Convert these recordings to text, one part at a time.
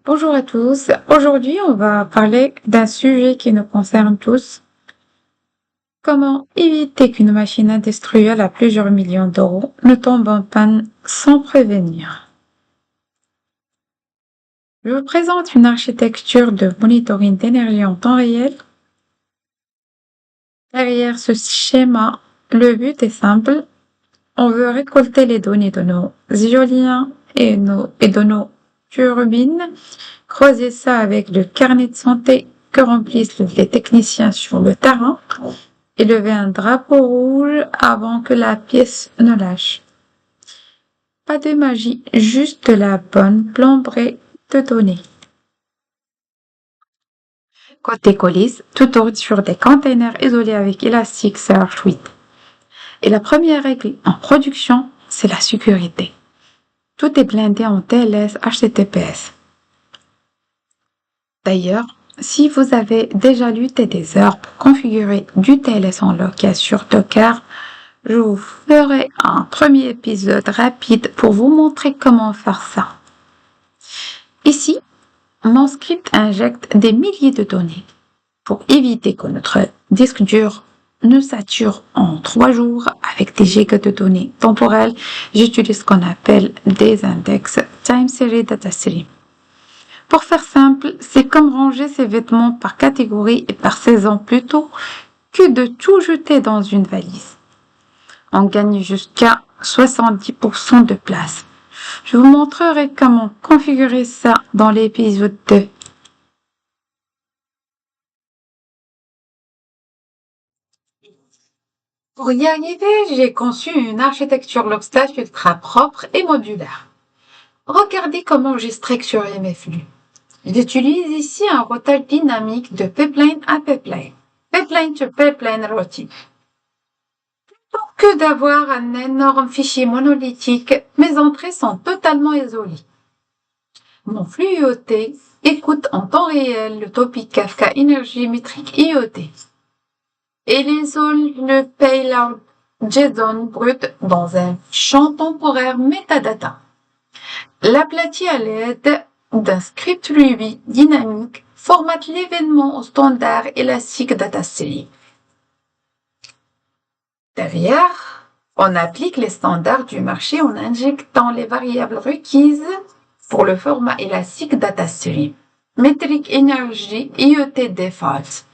Bonjour à tous. Aujourd'hui, on va parler d'un sujet qui nous concerne tous. Comment éviter qu'une machine industrielle à plusieurs millions d'euros ne tombe en panne sans prévenir? Je vous présente une architecture de monitoring d'énergie en temps réel. Derrière ce schéma, le but est simple. On veut récolter les données de nos éoliens et de nos turbines, croiser ça avec le carnet de santé que remplissent les techniciens sur le terrain et lever un drapeau rouge avant que la pièce ne lâche. Pas de magie, juste la bonne plomberie de données. Côté coulisse, tout tourne sur des containers isolés avec Elasticsearch 8. Et la première règle en production, c'est la sécurité. Tout est blindé en TLS HTTPS. D'ailleurs, si vous avez déjà lutté des heures pour configurer du TLS en local sur Docker, je vous ferai un premier épisode rapide pour vous montrer comment faire ça. Ici, mon script injecte des milliers de données. Pour éviter que notre disque dur ne sature en 3 jours avec des gigas de données temporelles, j'utilise ce qu'on appelle des index Time Series Data Stream. Pour faire simple, c'est comme ranger ses vêtements par catégorie et par saison plutôt que de tout jeter dans une valise. On gagne jusqu'à 70% de place. Je vous montrerai comment configurer ça dans l'épisode 2. Pour y arriver, j'ai conçu une architecture Logstash ultra propre et modulaire. Regardez comment j'extrais sur mes flux. J'utilise ici un routage dynamique de pipeline à pipeline, pipeline to pipeline routing. Plutôt que d'avoir un énorme fichier monolithique, mes entrées sont totalement isolées. Mon flux IoT écoute en temps réel le topic Kafka Energy Metric IoT et isole le payload JSON brut dans un champ temporaire metadata. L'aplati à l'aide d'un script Ruby dynamique formate l'événement au standard Elastic Data Stream. Derrière, on applique les standards du marché en injectant les variables requises pour le format Elastic Data Stream, Metric Energy IoT Default,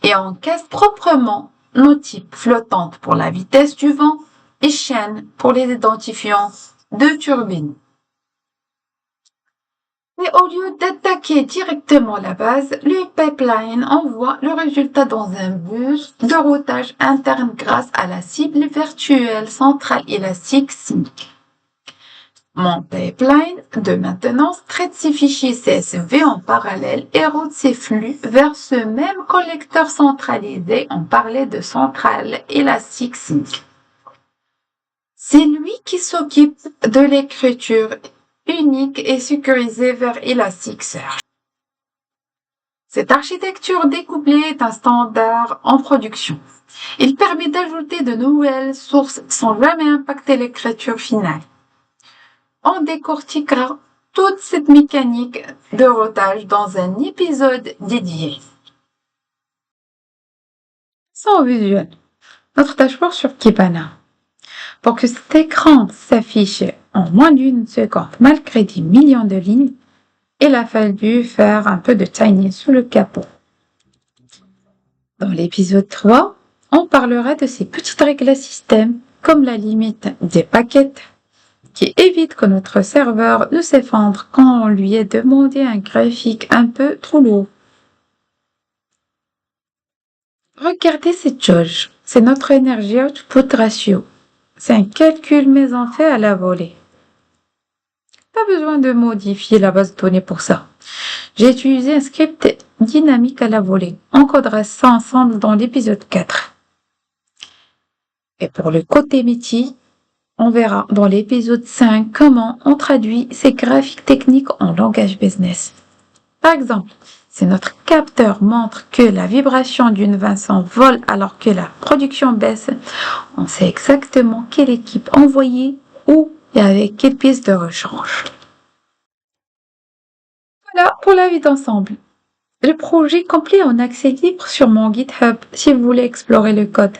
et on casse proprement nos types flottantes pour la vitesse du vent et chaînes pour les identifiants de turbines. Mais au lieu d'attaquer directement la base, le pipeline envoie le résultat dans un bus de routage interne grâce à la cible virtuelle centrale élastique Sync. Mon pipeline de maintenance traite ces fichiers CSV en parallèle et route ses flux vers ce même collecteur centralisé. On parlait de centrale élastique Sync. C'est lui qui s'occupe de l'écriture unique et sécurisée vers Elasticsearch. Cette architecture découplée est un standard en production. Il permet d'ajouter de nouvelles sources sans jamais impacter l'écriture finale. On décortiquera toute cette mécanique de routage dans un épisode dédié. Sans visuel, notre dashboard sur Kibana. Pour que cet écran s'affiche en moins d'une seconde malgré des millions de lignes, il a fallu faire un peu de tidying sous le capot. Dans l'épisode 3, on parlera de ces petites règles à système, comme la limite des paquets, qui évite que notre serveur ne s'effondre quand on lui ait demandé un graphique un peu trop lourd. Regardez cette jauge, c'est notre energy output ratio. C'est un calcul maison fait à la volée. Pas besoin de modifier la base de données pour ça. J'ai utilisé un script dynamique à la volée. On codera ça ensemble dans l'épisode 4. Et pour le côté métier, on verra dans l'épisode 5 comment on traduit ces graphiques techniques en langage business. Par exemple, si notre capteur montre que la vibration d'une Vincent vole alors que la production baisse, on sait exactement quelle équipe envoyer où et avec quelle pièce de rechange. Voilà pour la vie d'ensemble. Le projet complet en accès libre sur mon GitHub si vous voulez explorer le code.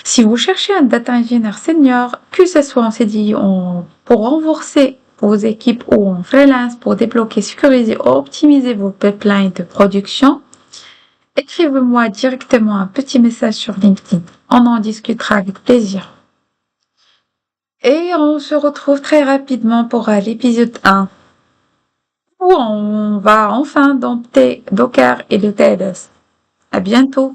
Si vous cherchez un data engineer senior, que ce soit en CDI pour renforcer vos équipes ou en freelance pour débloquer, sécuriser ou optimiser vos pipelines de production, écrivez-moi directement un petit message sur LinkedIn. On en discutera avec plaisir. Et on se retrouve très rapidement pour l'épisode 1 où on va enfin dompter Docker et le TLS. À bientôt!